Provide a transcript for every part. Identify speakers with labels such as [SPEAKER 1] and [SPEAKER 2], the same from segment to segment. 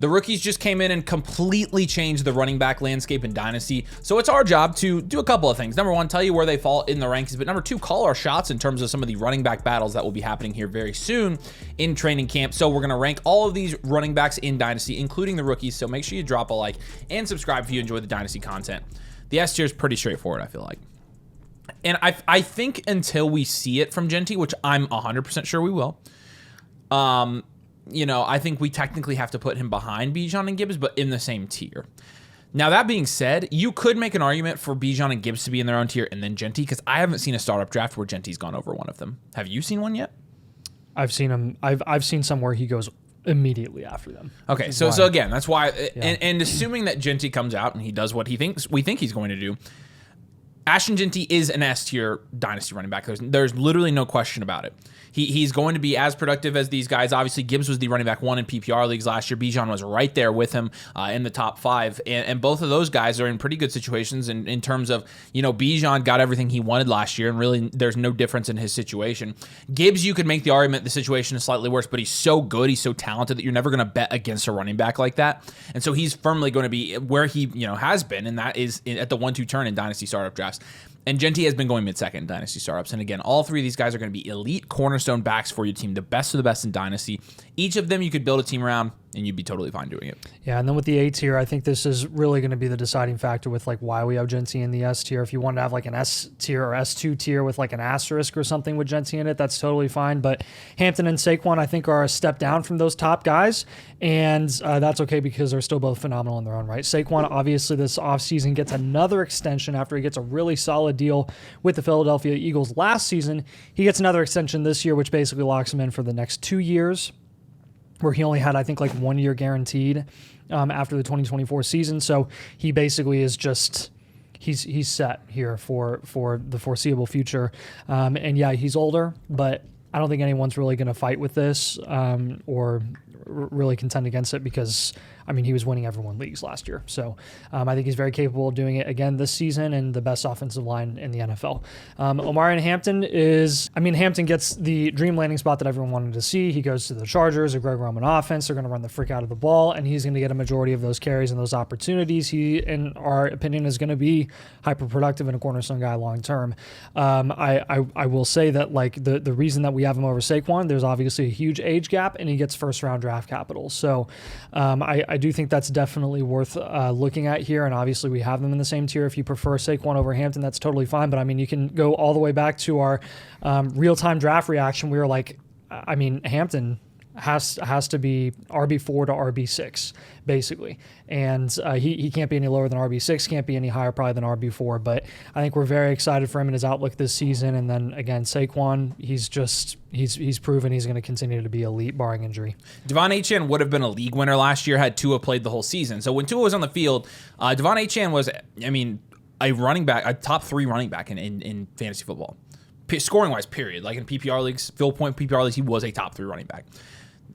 [SPEAKER 1] The rookies just came in and completely changed the running back landscape in Dynasty. So it's our job to do a couple of things. Number one, tell you where they fall in the rankings. But number two, call our shots in terms of some of the running back battles that will be happening here very soon in training camp. So we're going to rank all of these running backs in Dynasty, including the rookies. So make sure you drop a like and subscribe if you enjoy the Dynasty content. The S tier is pretty straightforward, I feel like. And I think until we see it from Genty, which I'm 100% sure we will, I think we technically have to put him behind Bijan and Gibbs, but in the same tier. Now, that being said, you could make an argument for Bijan and Gibbs to be in their own tier and then Genty, because I haven't seen a startup draft where Genty's gone over one of them. Have you seen one yet?
[SPEAKER 2] I've seen him. I've seen some where he goes immediately after them.
[SPEAKER 1] Okay, so again, that's why, and assuming that Genty comes out and he does what we think he's going to do, Ashton Genty is an S tier Dynasty running back. There's literally no question about it. He's going to be as productive as these guys. Obviously, Gibbs was the running back 1 in PPR leagues last year. Bijan was right there with him in the top 5. And both of those guys are in pretty good situations in terms of, Bijan got everything he wanted last year, and really there's no difference in his situation. Gibbs, you could make the argument the situation is slightly worse, but he's so good, he's so talented that you're never going to bet against a running back like that. And so he's firmly going to be where he has been, and that is at the 1-2 turn in Dynasty startup drafts. And Genty has been going mid-second in Dynasty startups. And again, all three of these guys are going to be elite cornerstone backs for your team, the best of the best in Dynasty. Each of them you could build a team around, and you'd be totally fine doing it.
[SPEAKER 2] Yeah, and then with the A tier, I think this is really going to be the deciding factor with why we have Genty in the S tier. If you wanted to have an S tier or S2 tier with an asterisk or something with Genty in it, that's totally fine. But Hampton and Saquon, I think, are a step down from those top guys, and that's okay because they're still both phenomenal in their own right. Saquon, obviously, this offseason gets another extension after he gets a really solid deal with the Philadelphia Eagles last season. He gets another extension this year, which basically locks him in for the next 2 years, where he only had, I think, 1 year guaranteed after the 2024 season. So he basically is just he's set here for the foreseeable future. And yeah, he's older, but I don't think anyone's really going to fight with this or really contend against it because, he was winning everyone leagues last year. So I think he's very capable of doing it again this season and the best offensive line in the NFL. Omarion Hampton Hampton gets the dream landing spot that everyone wanted to see. He goes to the Chargers, a Greg Roman offense. They're going to run the frick out of the ball, and he's going to get a majority of those carries and those opportunities. He, in our opinion, is going to be hyper productive and a cornerstone guy long term. I will say that the reason that we have him over Saquon, there's obviously a huge age gap, and he gets first round draft capital. So I do think that's definitely worth looking at here, and obviously we have them in the same tier. If you prefer Saquon over Hampton, that's totally fine, but you can go all the way back to our real-time draft reaction. We were Hampton has to be RB4 to RB6, basically. And he can't be any lower than RB6, can't be any higher probably than RB4. But I think we're very excited for him and his outlook this season. And then, again, Saquon, he's proven he's going to continue to be elite, barring injury.
[SPEAKER 1] Devon Achane would have been a league winner last year had Tua played the whole season. So when Tua was on the field, Devon Achane was, a running back, a top 3 running back in fantasy football. Scoring-wise, period. In PPR leagues, Phil Point PPR leagues, he was a top 3 running back.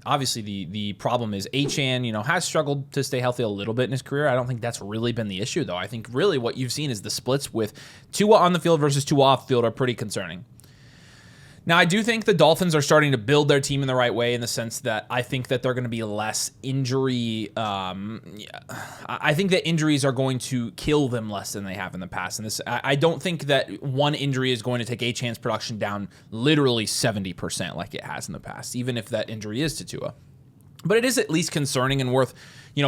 [SPEAKER 1] Obviously, the problem is Achane, has struggled to stay healthy a little bit in his career. I don't think that's really been the issue, though. I think really what you've seen is the splits with Tua on the field versus Tua off the field are pretty concerning. Now, I do think the Dolphins are starting to build their team in the right way in the sense that I think that they're going to be less injury. I think that injuries are going to kill them less than they have in the past. And I don't think that one injury is going to take Achane's production down literally 70% like it has in the past, even if that injury is to Tua. But it is at least concerning and worth,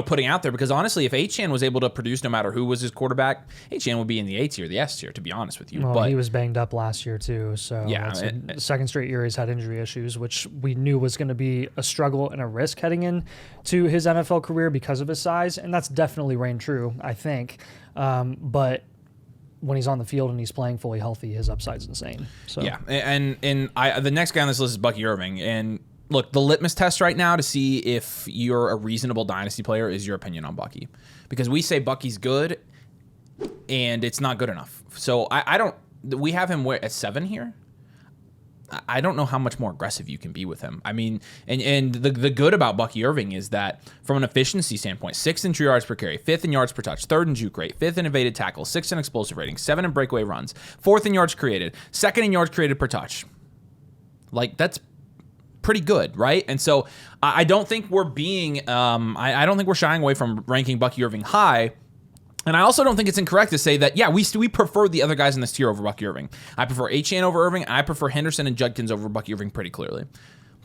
[SPEAKER 1] putting out there because honestly, if Achane was able to produce no matter who was his quarterback, Achane would be in the A tier, the S tier, to be honest with you.
[SPEAKER 2] Well,
[SPEAKER 1] but
[SPEAKER 2] he was banged up last year too, so
[SPEAKER 1] yeah,
[SPEAKER 2] the second straight year he's had injury issues, which we knew was going to be a struggle and a risk heading in to his NFL career because of his size, and that's definitely reigned true, I think. But when he's on the field and he's playing fully healthy, his upside's insane. So
[SPEAKER 1] yeah, and the next guy on this list is Bucky Irving, and look, the litmus test right now to see if you're a reasonable Dynasty player is your opinion on Bucky. Because we say Bucky's good, and it's not good enough. So we have him at 7 here. I don't know how much more aggressive you can be with him. And the good about Bucky Irving is that from an efficiency standpoint, 6th in true yards per carry, 5th in yards per touch, 3rd in juke rate, 5th in evaded tackles, 6th in explosive rating, 7th in breakaway runs, 4th in yards created, 2nd in yards created per touch. That's pretty good, right? And so I don't think we're being, I don't think we're shying away from ranking Bucky Irving high. And I also don't think it's incorrect to say that, yeah, we prefer the other guys in this tier over Bucky Irving. I prefer Achane over Irving. I prefer Henderson and Judkins over Bucky Irving pretty clearly.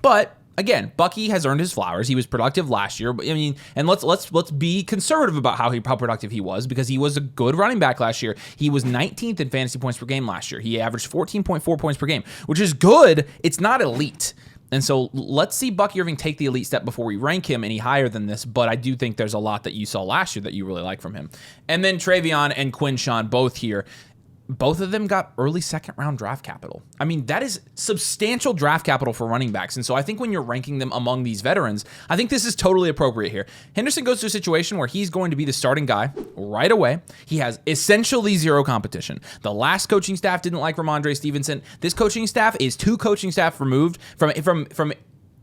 [SPEAKER 1] But again, Bucky has earned his flowers. He was productive last year. I mean, and let's be conservative about how productive he was, because he was a good running back last year. He was 19th in fantasy points per game last year. He averaged 14.4 points per game, which is good. It's not elite. And so let's see Bucky Irving take the elite step before we rank him any higher than this. But I do think there's a lot that you saw last year that you really like from him. And then Travion and Quinshawn both here. Both of them got early second-round draft capital. I mean, that is substantial draft capital for running backs. And so I think when you're ranking them among these veterans, I think this is totally appropriate here. Henderson goes to a situation where he's going to be the starting guy right away. He has essentially zero competition. The last coaching staff didn't like Ramondre Stevenson. This coaching staff is 2 coaching staff removed from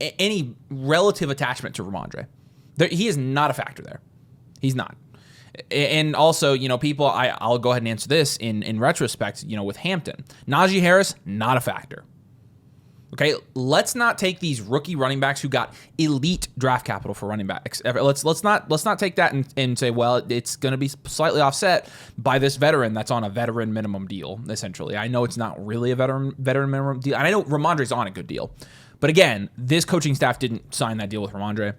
[SPEAKER 1] any relative attachment to Ramondre. He is not a factor there. He's not. And also, people, I'll go ahead and answer this in retrospect, with Hampton. Najee Harris, not a factor. Okay, let's not take these rookie running backs who got elite draft capital for running backs. Let's not take that and say, well, it's going to be slightly offset by this veteran that's on a veteran minimum deal, essentially. I know it's not really a veteran minimum deal. And I know Ramondre's on a good deal. But again, this coaching staff didn't sign that deal with Ramondre.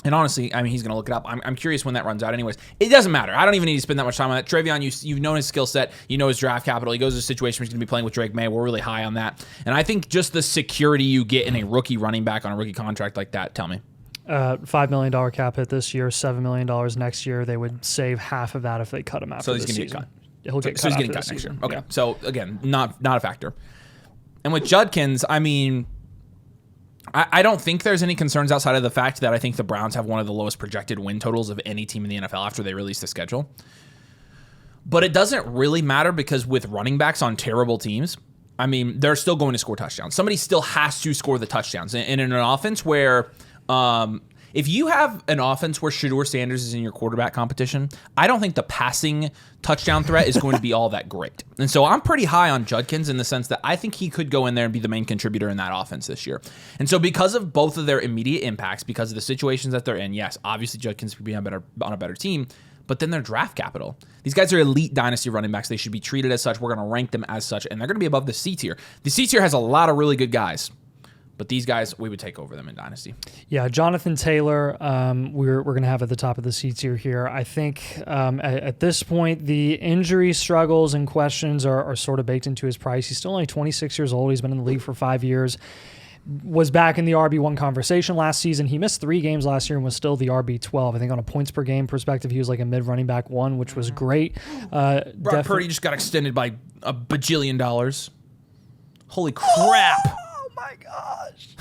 [SPEAKER 1] And honestly, I mean, he's going to look it up. I'm curious when that runs out anyways. It doesn't matter. I don't even need to spend that much time on that. Travion, you've known his skill set. You know his draft capital. He goes to a situation where he's going to be playing with Drake May. We're really high on that. And I think just the security you get in a rookie running back on a rookie contract like that, tell me.
[SPEAKER 2] $5 million cap hit this year, $7 million next year. They would save half of that if they cut him after this season. So he's going to get cut. He'll get cut. So he's getting cut next year. Okay. Yeah. So again, not a factor. And with Judkins, I mean, I don't think there's any concerns outside of the fact that I think the Browns have one of the lowest projected win totals of any team in the NFL after they release the schedule. But it doesn't really matter, because with running backs on terrible teams, I mean, they're still going to score touchdowns. Somebody still has to score the touchdowns. And in an offense where if you have an offense where Shedeur Sanders is in your quarterback competition, I don't think the passing touchdown threat is going to be all that great. And so I'm pretty high on Judkins in the sense that I think he could go in there and be the main contributor in that offense this year. And so because of both of their immediate impacts, because of the situations that they're in, yes, obviously Judkins could be on a better team, but then their draft capital. These guys are elite dynasty running backs. They should be treated as such. We're going to rank them as such, and they're going to be above the C tier. The C tier has a lot of really good guys. But these guys, we would take over them in Dynasty. Yeah, Jonathan Taylor, we're going to have at the top of the C tier here. I think at this point, the injury struggles and questions are sort of baked into his price. He's still only 26 years old. He's been in the league for 5 years. Was back in the RB1 conversation last season. He missed 3 games last year and was still the RB12. I think on a points per game perspective, he was like a mid running back 1, which was great.
[SPEAKER 1] Brock Purdy just got extended by $1 bajillion. Holy crap.
[SPEAKER 2] My gosh.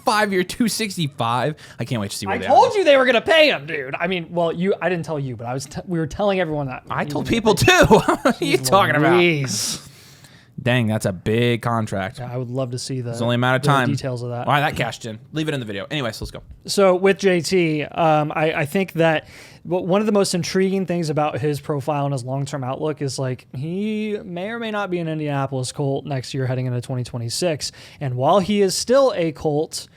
[SPEAKER 1] 5-year, 265. I can't wait to see what
[SPEAKER 2] I told you they were going to pay him, dude. I mean, well, I didn't tell you, but we were telling everyone that.
[SPEAKER 1] I told people too. What are you talking about? Dang, that's a big contract.
[SPEAKER 2] Yeah, I would love to see
[SPEAKER 1] it's only a matter of time.
[SPEAKER 2] Details of that.
[SPEAKER 1] All right, that cashed in. Leave it in the video. Anyways, let's go.
[SPEAKER 2] So with JT, I think that one of the most intriguing things about his profile and his long-term outlook is like he may or may not be an Indianapolis Colt next year heading into 2026. And while he is still a Colt,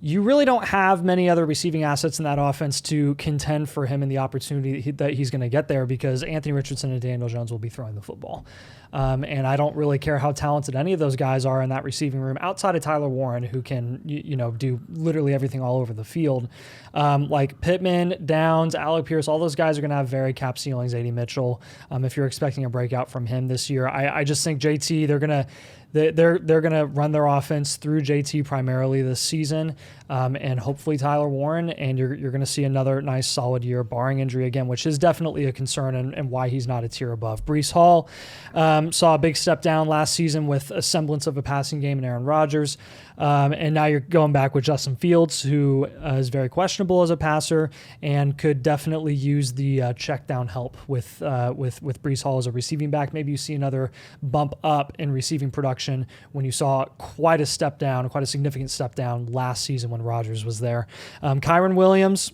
[SPEAKER 2] you really don't have many other receiving assets in that offense to contend for him and the opportunity that he's going to get there, because Anthony Richardson and Daniel Jones will be throwing the football. And I don't really care how talented any of those guys are in that receiving room outside of Tyler Warren, who can, do literally everything all over the field. Like Pittman, Downs, Alec Pierce, all those guys are going to have very cap ceilings. A.D. Mitchell, if you're expecting a breakout from him this year, I just think JT, they're going to run their offense through JT primarily this season, and hopefully Tyler Warren, and you're going to see another nice solid year, barring injury again, which is definitely a concern and why he's not a tier above. Breece Hall saw a big step down last season with a semblance of a passing game in Aaron Rodgers, and now you're going back with Justin Fields, who is very questionable as a passer and could definitely use the check down help with Breece Hall as a receiving back. Maybe you see another bump up in receiving production when you saw quite a significant step down last season when Rodgers was there. Kyron Williams,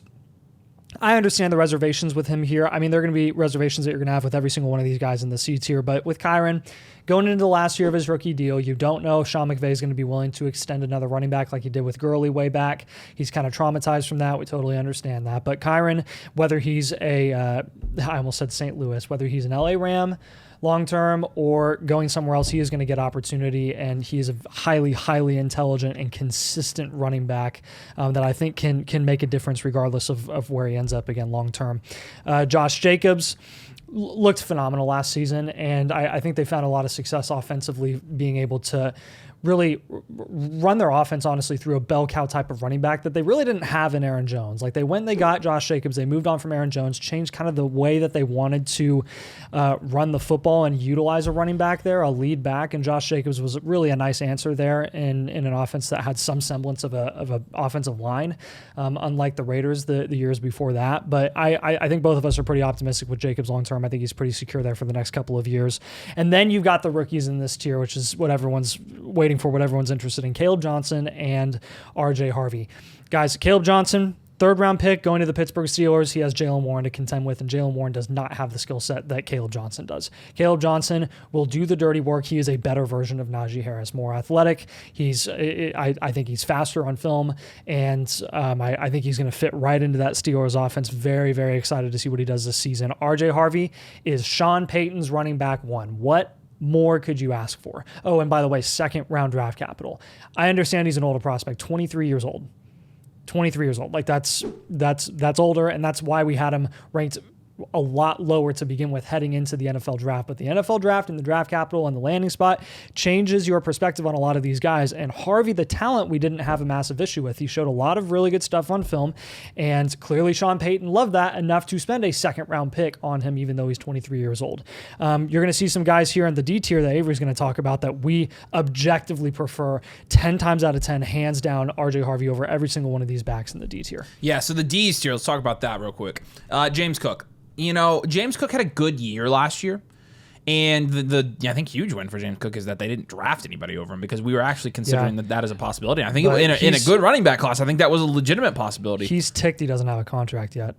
[SPEAKER 2] I understand the reservations with him here. I mean, there are going to be reservations that you're going to have with every single one of these guys in the C tier. But with Kyren, going into the last year of his rookie deal, you don't know if Sean McVay is going to be willing to extend another running back like he did with Gurley way back. He's kind of traumatized from that. We totally understand that. But Kyren, whether he's I almost said St. Louis, whether he's an LA Ram long-term or going somewhere else, he is going to get opportunity, and he's a highly, highly intelligent and consistent running back that I think can make a difference regardless of where he ends up again long-term. Josh Jacobs looked phenomenal last season, and I think they found a lot of success offensively being able to really run their offense, honestly, through a bell cow type of running back that they really didn't have in Aaron Jones. Like they got Josh Jacobs, they moved on from Aaron Jones, changed kind of the way that they wanted to run the football and utilize a running back there, a lead back, and Josh Jacobs was really a nice answer there in an offense that had some semblance of a offensive line, unlike the Raiders the years before that. But I think both of us are pretty optimistic with Jacobs long term. I think he's pretty secure there for the next couple of years. And then you've got the rookies in this tier, which is what everyone's waiting for, what everyone's interested in: Caleb Johnson and RJ Harvey. Guys, Caleb Johnson, third-round pick going to the Pittsburgh Steelers. He has Jaylen Warren to contend with, and Jaylen Warren does not have the skill set that Caleb Johnson does. Caleb Johnson will do the dirty work. He is a better version of Najee Harris, more athletic. I think he's faster on film, and I think he's going to fit right into that Steelers offense. Very, very excited to see what he does this season. RJ Harvey is Sean Payton's running back one. What more could you ask for? Oh, and by the way, second-round draft capital. I understand he's an older prospect, 23 years old. 23 years old. Like that's older, and that's why we had him ranked a lot lower to begin with heading into the NFL draft. But the NFL draft and the draft capital and the landing spot changes your perspective on a lot of these guys. And Harvey, the talent, we didn't have a massive issue with. He showed a lot of really good stuff on film, and clearly Sean Payton loved that enough to spend a second-round pick on him, even though he's 23 years old. You're going to see some guys here in the D tier that Avery's going to talk about that we objectively prefer 10 times out of 10, hands down, RJ Harvey over every single one of these backs in the D tier.
[SPEAKER 1] Yeah, so the D's tier, let's talk about that real quick. James Cook. You know, James Cook had a good year last year, and the I think huge win for James Cook is that they didn't draft anybody over him, because we were actually considering that as a possibility. I think in a good running back class, I think that was a legitimate possibility.
[SPEAKER 2] He's ticked he doesn't have a contract yet.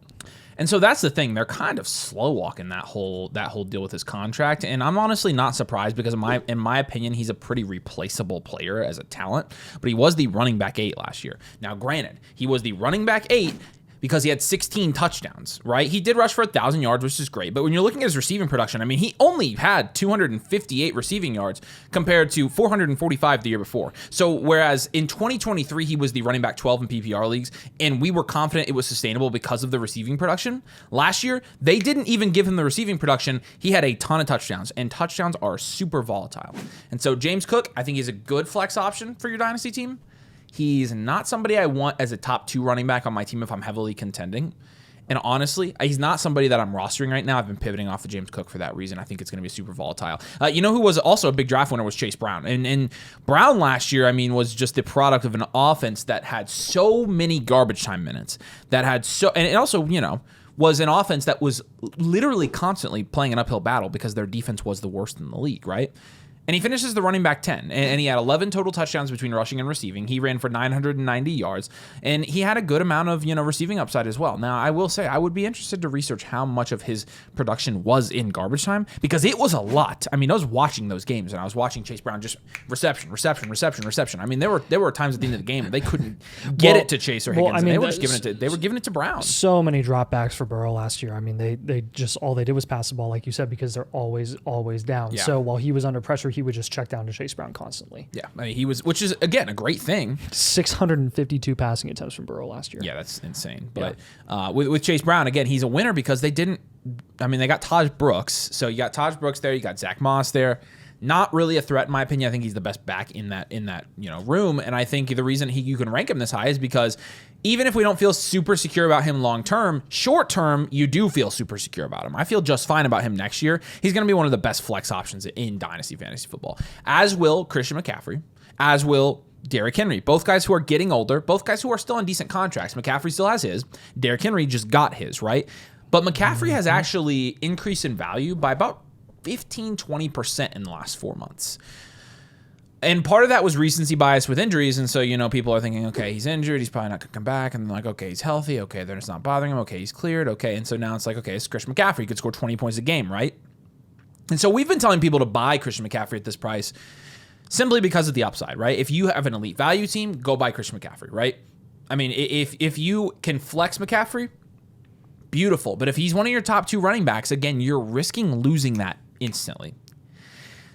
[SPEAKER 1] And so that's the thing. They're kind of slow walking that whole deal with his contract, and I'm honestly not surprised, because in my opinion, he's a pretty replaceable player as a talent. But he was the running back 8 last year. Now, granted, he was the running back 8 because he had 16 touchdowns, right? He did rush for 1,000 yards, which is great. But when you're looking at his receiving production, I mean, he only had 258 receiving yards compared to 445 the year before. So whereas in 2023, he was the running back 12 in PPR leagues, and we were confident it was sustainable because of the receiving production. Last year, they didn't even give him the receiving production. He had a ton of touchdowns, and touchdowns are super volatile. And so James Cook, I think he's a good flex option for your dynasty team. He's not somebody I want as a top 2 running back on my team if I'm heavily contending. And honestly, he's not somebody that I'm rostering right now. I've been pivoting off of James Cook for that reason. I think it's going to be super volatile. You know who was also a big draft winner was Chase Brown. And Brown last year, I mean, was just the product of an offense that had so many garbage time minutes. And it also, you know, was an offense that was literally constantly playing an uphill battle because their defense was the worst in the league, right? And he finishes the running back 10, and he had 11 total touchdowns between rushing and receiving. He ran for 990 yards, and he had a good amount of, you know, receiving upside as well. Now, I will say I would be interested to research how much of his production was in garbage time, because it was a lot. I mean, I was watching those games, and I was watching Chase Brown just reception. I mean, there were times at the end of the game that they couldn't get it to Chase or Higgins. I mean, they were giving it to Brown.
[SPEAKER 2] So many dropbacks for Burrow last year. I mean, they just all they did was pass the ball, like you said, because they're always down. Yeah. So while he was under pressure, he would just check down to Chase Brown constantly.
[SPEAKER 1] Yeah, I mean, he was, which is, again, a great thing.
[SPEAKER 2] 652 passing attempts from Burrow last year.
[SPEAKER 1] Yeah, that's insane. But with Chase Brown, again, he's a winner because they got Taj Brooks. So you got Taj Brooks there, you got Zach Moss there. Not really a threat, in my opinion. I think he's the best back in that room. And I think the reason you can rank him this high is because even if we don't feel super secure about him long term, short term, you do feel super secure about him. I feel just fine about him next year. He's going to be one of the best flex options in Dynasty Fantasy Football, as will Christian McCaffrey, as will Derrick Henry. Both guys who are getting older, both guys who are still on decent contracts. McCaffrey still has his. Derrick Henry just got his, right? But McCaffrey has actually increased in value by about 15-20% in the last 4 months. And part of that was recency bias with injuries. And so, people are thinking, okay, he's injured. He's probably not going to come back. And then like, okay, he's healthy. Okay, then it's not bothering him. Okay, he's cleared. Okay. And so now it's like, okay, it's Christian McCaffrey. He could score 20 points a game, right? And so we've been telling people to buy Christian McCaffrey at this price simply because of the upside, right? If you have an elite value team, go buy Christian McCaffrey, right? I mean, if you can flex McCaffrey, beautiful. But if he's one of your top 2 running backs, again, you're risking losing that instantly.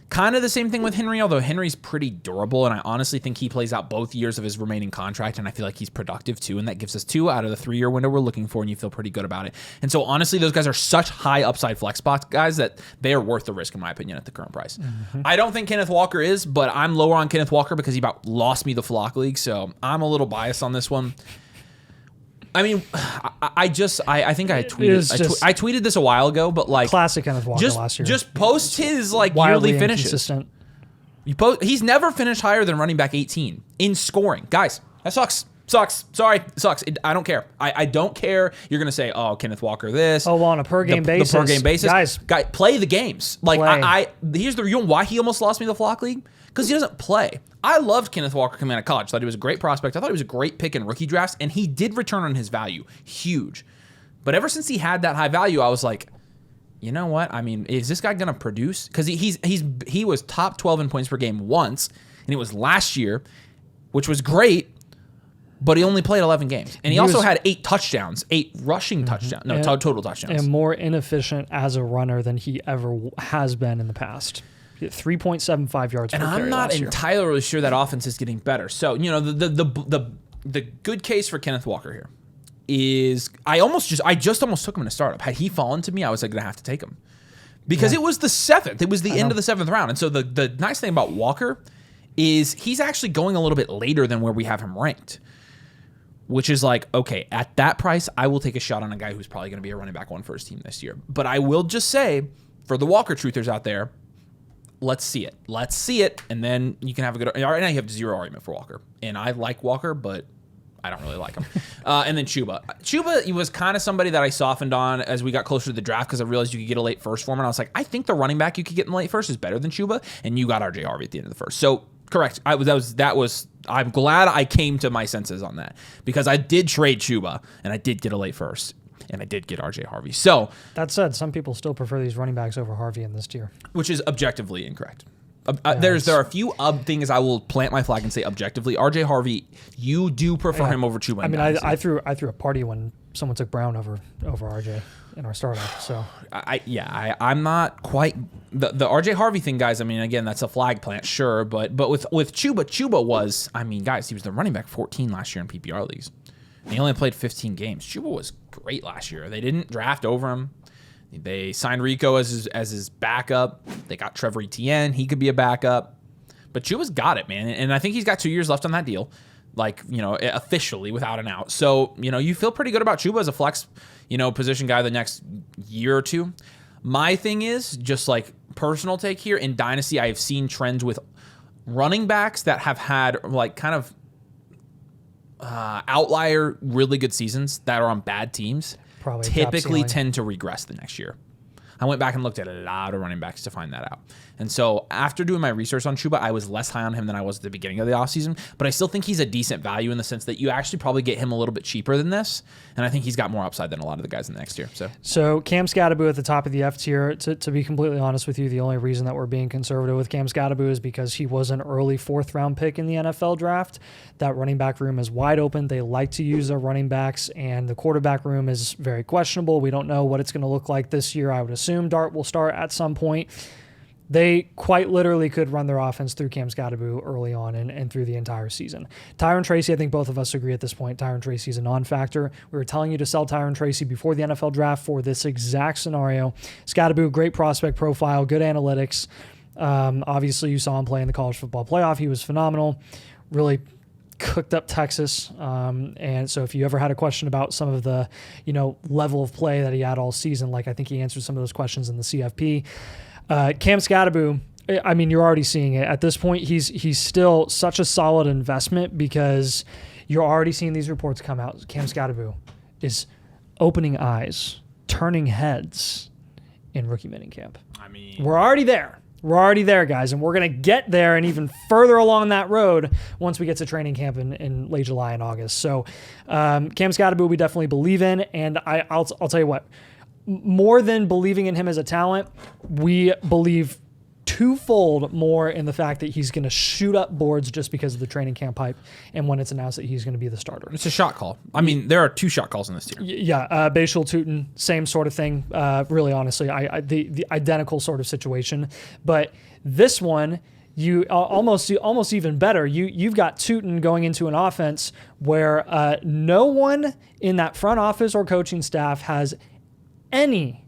[SPEAKER 1] Kind of the same thing with Henry, although Henry's pretty durable, and I honestly think he plays out both years of his remaining contract, and I feel like he's productive too, and that gives us 2 out of the 3-year window we're looking for, and you feel pretty good about it. And so honestly, those guys are such high upside flex spots guys that they are worth the risk, in my opinion, at the current price. I don't think Kenneth Walker is, but I'm lower on Kenneth Walker because he about lost me the flock league, so I'm a little biased on this one. I mean, I think I tweeted. I tweeted this a while ago, but like
[SPEAKER 2] classic Kenneth Walker last year.
[SPEAKER 1] Just post his like yearly finishes.
[SPEAKER 2] Inconsistent.
[SPEAKER 1] He's never finished higher than running back 18 in scoring. Guys, that sucks. Sorry, it sucks. I don't care. I don't care. You're gonna say, oh, Kenneth Walker, this.
[SPEAKER 2] Oh, well, on a per game basis.
[SPEAKER 1] The per game basis, guys, play the games. Like here's the reason why he almost lost me the flock league, because he doesn't play. I loved Kenneth Walker coming out of college. Thought he was a great prospect. I thought he was a great pick in rookie drafts, and he did return on his value, huge. But ever since he had that high value, I was like, you know what? I mean, is this guy gonna produce? Because he was top 12 in points per game once, and it was last year, which was great. But he only played 11 games. And he also had 8 touchdowns, 8 rushing touchdowns. No, total touchdowns.
[SPEAKER 2] And more inefficient as a runner than he ever has been in the past. 3.75 yards per carry.
[SPEAKER 1] And I'm not entirely sure that offense is getting better. So, the good case for Kenneth Walker here is I just almost took him in a startup. Had he fallen to me, I was like, going to have to take him. Because it was the 7th. It was the end of the 7th round. And so the nice thing about Walker is he's actually going a little bit later than where we have him ranked. Which is like, okay, at that price, I will take a shot on a guy who's probably going to be a running back 1 for his team this year. But I will just say, for the Walker truthers out there, let's see it. Let's see it, and then you can have a good... Right now you have 0 argument for Walker. And I like Walker, but I don't really like him. And then Chuba. Chuba, he was kind of somebody that I softened on as we got closer to the draft because I realized you could get a late first for him. And I was like, I think the running back you could get in the late first is better than Chuba. And you got RJ Harvey at the end of the first. So, correct. I'm glad I came to my senses on that because I did trade Chuba and I did get a late first and I did get RJ Harvey. So
[SPEAKER 2] that said, some people still prefer these running backs over Harvey in this tier,
[SPEAKER 1] which is objectively incorrect. There are a few things I will plant my flag and say objectively. RJ Harvey, you do prefer him over Chuba.
[SPEAKER 2] I mean, I threw a party when someone took Brown over RJ in our startup. So
[SPEAKER 1] I'm not quite the RJ Harvey thing, guys. I mean, again, that's a flag plant, sure, but with Chuba was, I mean, guys, he was the running back 14 last year in PPR leagues. And he only played 15 games. Chuba was great last year. They didn't draft over him. They signed Rico as his backup. They got Trevor Etienne. He could be a backup. But Chuba's got it, man. And I think he's got 2 years left on that deal, officially without an out. So, you feel pretty good about Chuba as a flex, position guy the next year or two. My thing is, just like personal take here, in Dynasty, I have seen trends with running backs that have had like kind of outlier really good seasons that are on bad teams.
[SPEAKER 2] Probably
[SPEAKER 1] typically tend to regress the next year. I went back and looked at a lot of running backs to find that out. And so after doing my research on Chuba, I was less high on him than I was at the beginning of the offseason, but I still think he's a decent value in the sense that you actually probably get him a little bit cheaper than this, and I think he's got more upside than a lot of the guys in the next tier.
[SPEAKER 2] So Cam Scatterbo at the top of the F tier, to be completely honest with you, the only reason that we're being conservative with Cam Scatterbo is because he was an early 4th round pick in the NFL draft. That running back room is wide open. They like to use their running backs, and the quarterback room is very questionable. We don't know what it's going to look like this year. I would assume Dart will start at some point. They quite literally could run their offense through Cam Scatterbo early on and through the entire season. Tyron Tracy, I think both of us agree at this point, Tyron Tracy is a non-factor. We were telling you to sell Tyron Tracy before the NFL draft for this exact scenario. Scatterbo, great prospect profile, good analytics. Obviously, you saw him play in the college football playoff. He was phenomenal, really cooked up Texas. And so if you ever had a question about some of the, level of play that he had all season, like I think he answered some of those questions in the CFP. Cam Scatterbo, I mean, you're already seeing it. At this point, he's still such a solid investment because you're already seeing these reports come out. Cam Scatterbo is opening eyes, turning heads in rookie minicamp.
[SPEAKER 1] I mean,
[SPEAKER 2] we're already there. We're already there, guys, and we're going to get there and even further along that road once we get to training camp in late July and August. So Cam Skattebo we definitely believe in, and I'll tell you what, more than believing in him as a talent, we believe twofold more in the fact that he's going to shoot up boards just because of the training camp hype and when it's announced that he's going to be the starter.
[SPEAKER 1] It's a shot call. I mean, there are 2 shot calls in this tier.
[SPEAKER 2] Yeah, Bashul Tootin, same sort of thing. Really, honestly, the identical sort of situation. But this one, you almost even better. You've got Tootin going into an offense where no one in that front office or coaching staff has any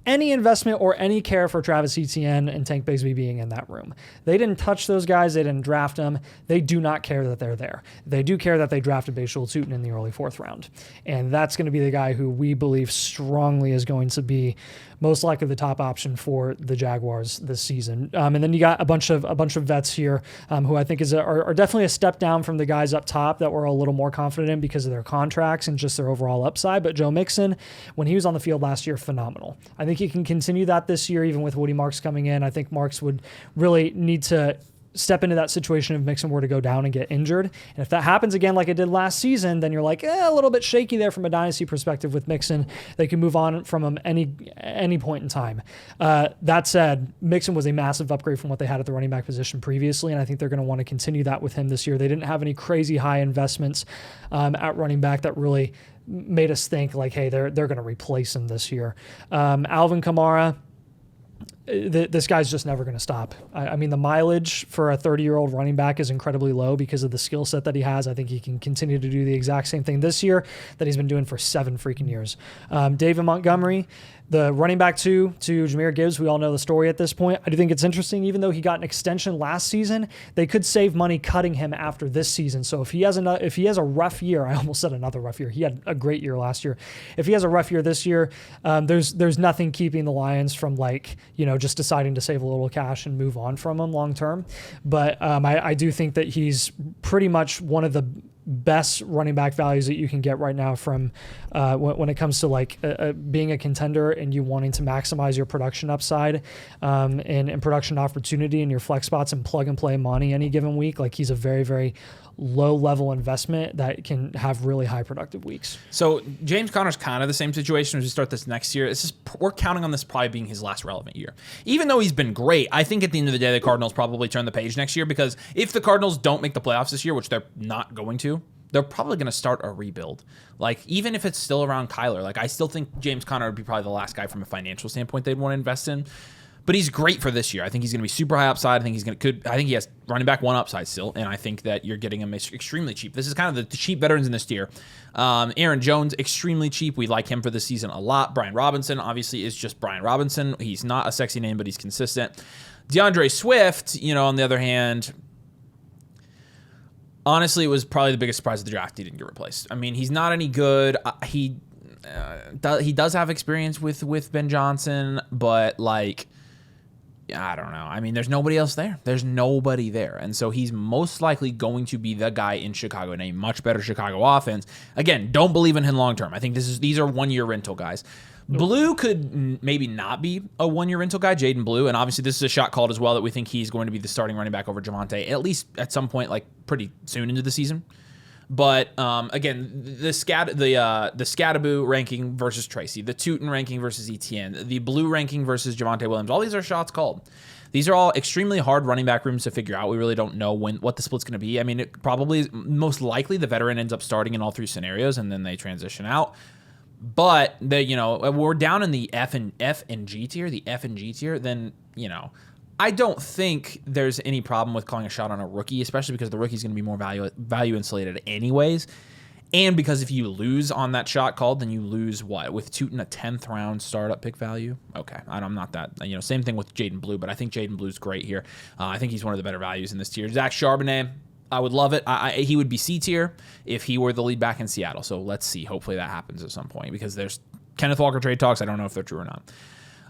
[SPEAKER 2] investment or any care for Travis Etienne and Tank Bigsby being in that room. They didn't touch those guys. They didn't draft them. They do not care that they're there. They do care that they drafted Bashul Tootin in the early 4th round. And that's going to be the guy who we believe strongly is going to be most likely the top option for the Jaguars this season. And then you got a bunch of vets here who I think are definitely a step down from the guys up top that we're a little more confident in because of their contracts and just their overall upside. But Joe Mixon, when he was on the field last year, phenomenal. I think he can continue that this year, even with Woody Marks coming in. I think Marks would really need to step into that situation if Mixon were to go down and get injured. And if that happens again like it did last season, then you're like a little bit shaky there from a dynasty perspective with Mixon. They can move on from him any point in time. That said, Mixon was a massive upgrade from what they had at the running back position previously, and I think they're going to want to continue that with him this year. They didn't have any crazy high investments at running back that really made us think like, hey, they're going to replace him this year. Alvin Kamara, this guy's just never going to stop. I mean, the mileage for a 30-year-old running back is incredibly low because of the skill set that he has. I think he can continue to do the exact same thing this year that he's been doing for 7 freaking years. David Montgomery, the running back to Jahmyr Gibbs, we all know the story at this point. I do think it's interesting, even though he got an extension last season, they could save money cutting him after this season. So if he has a rough year, I almost said another rough year. He had a great year last year. If he has a rough year this year, there's nothing keeping the Lions from just deciding to save a little cash and move on from him long term. But I do think that he's pretty much one of the best running back values that you can get right now from when it comes to being a contender and you wanting to maximize your production upside and production opportunity in your flex spots and plug and play money any given week. Like, he's a very, very low level investment that can have really high productive weeks.
[SPEAKER 1] So James Conner's kind of the same situation as we start this next year. We're counting on this probably being his last relevant year. Even though he's been great, I think at the end of the day, the Cardinals probably turn the page next year, because if the Cardinals don't make the playoffs this year, which they're not going to, they're probably going to start a rebuild. Like, even if it's still around Kyler, like, I still think James Conner would be probably the last guy from a financial standpoint they'd want to invest in. But he's great for this year. I think he's going to be super high upside. I think he has running back 1 upside still, and I think that you're getting him extremely cheap. This is kind of the cheap veterans in this tier. Aaron Jones, extremely cheap. We like him for this season a lot. Brian Robinson, obviously, is just Brian Robinson. He's not a sexy name, but he's consistent. DeAndre Swift, on the other hand, honestly, it was probably the biggest surprise of the draft. He didn't get replaced. I mean, he's not any good. He does have experience with Ben Johnson, but I don't know. I mean, there's nobody else there. There's nobody there. And so he's most likely going to be the guy in Chicago in a much better Chicago offense. Again, don't believe in him long term. I think these are 1-year rental guys. Blue could maybe not be a 1-year rental guy, Jaden Blue, and obviously this is a shot called as well that we think he's going to be the starting running back over Javonte, at least at some point, pretty soon into the season. But again, the Skattebo ranking versus Tracy, the Tootin ranking versus Etienne, the Blue ranking versus Javonte Williams, all these are shots called. These are all extremely hard running back rooms to figure out. We really don't know what the split's going to be. I mean, it probably is, most likely the veteran ends up starting in all 3 scenarios and then they transition out. But we're down in the F and G tier, then I don't think there's any problem with calling a shot on a rookie, especially because the rookie's going to be more value insulated anyways. And because if you lose on that shot called, then you lose what? With Tootin, a 10th round startup pick value? Okay, I'm not that, same thing with Jaden Blue, but I think Jaden Blue's great here. I think he's one of the better values in this tier. Zach Charbonnet, I would love it. He would be C tier if he were the lead back in Seattle. So let's see. Hopefully that happens at some point, because there's Kenneth Walker trade talks. I don't know if they're true or not.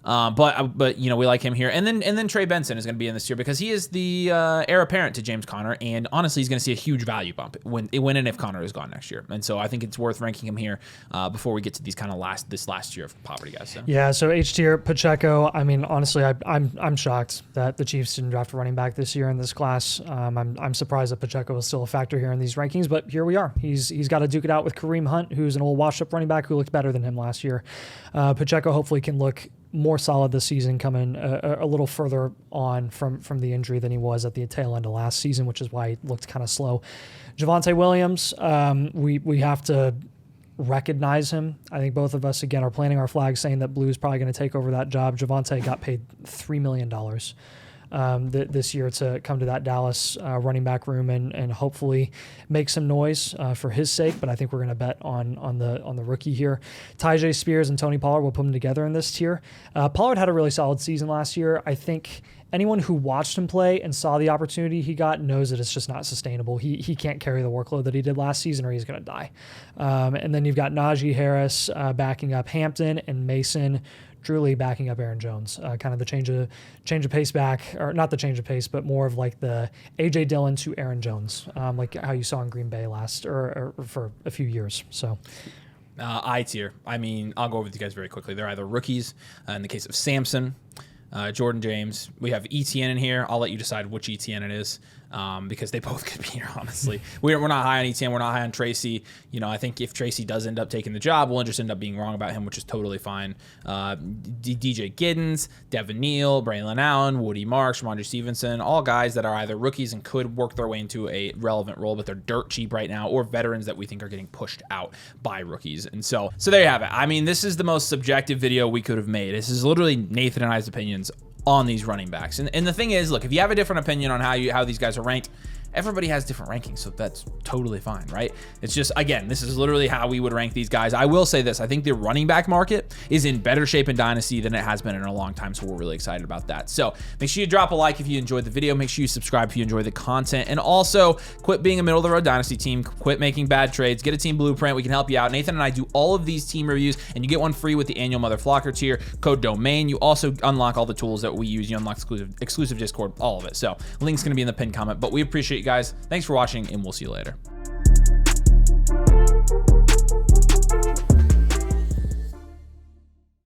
[SPEAKER 1] But you know, we like him here. And then Trey Benson is going to be in this tier because he is the heir apparent to James Conner, and honestly, he's going to see a huge value bump when and if Conner is gone next year. And so I think it's worth ranking him here before we get to these kind of this last year of poverty guys. So.
[SPEAKER 2] Yeah, so H tier Pacheco. I mean, honestly, I'm shocked that the Chiefs didn't draft a running back this year in this class. I'm surprised that Pacheco is still a factor here in these rankings, but here we are. He's got to duke it out with Kareem Hunt, who's an old washed-up running back who looked better than him last year. Pacheco hopefully can look more solid this season, coming a little further on from the injury than he was at the tail end of last season, which is why he looked kind of slow. Javonte Williams, we have to recognize him. I think both of us, again, are planting our flags saying that Blue is probably going to take over that job. Javonte got paid $3 million this year to come to that Dallas running back room and hopefully make some noise for his sake. But I think we're going to bet on the rookie here. Tyjae Spears and Tony Pollard, will put them together in this tier. Pollard had a really solid season last year. I think anyone who watched him play and saw the opportunity he got knows that it's just not sustainable. He can't carry the workload that he did last season or he's going to die. And then you've got Najee Harris backing up Hampton and Mason Drewley backing up Aaron Jones, kind of the change of pace back, or not the change of pace, but more of like the A.J. Dillon to Aaron Jones, like how you saw in Green Bay last or for a few years. So.
[SPEAKER 1] I tier. I mean, I'll go over with you guys very quickly. They're either rookies, in the case of Samson, Jordan James. We have ETN in here. I'll let you decide which ETN it is. Because they both could be here, honestly. We're not high on ETN. We're not high on Tracy. You know, I think if Tracy does end up taking the job, we'll just end up being wrong about him, which is totally fine. DJ Giddens, Devin Neal, Braylon Allen, Woody Marks, Ramondre Stevenson, all guys that are either rookies and could work their way into a relevant role, but they're dirt cheap right now, or veterans that we think are getting pushed out by rookies. And so there you have it. I mean, this is the most subjective video we could have made. This is literally Nathan and I's opinions on these running backs. And the thing is, look, if you have a different opinion on how these guys are ranked, everybody has different rankings, so that's totally fine, right? It's just, again, this is literally how we would rank these guys. I will say this, I think the running back market is in better shape in Dynasty than it has been in a long time, so we're really excited about that. So make sure you drop a like if you enjoyed the video, make sure you subscribe if you enjoy the content, and also quit being a middle-of-the-road Dynasty team, quit making bad trades, get a team blueprint, we can help you out. Nathan and I do all of these team reviews, and you get one free with the annual Mother Flocker tier, code DOMAIN. You also unlock all the tools that we use, you unlock exclusive Discord, all of it. So link's gonna be in the pinned comment, but we appreciate you guys. Thanks for watching, and we'll see you later.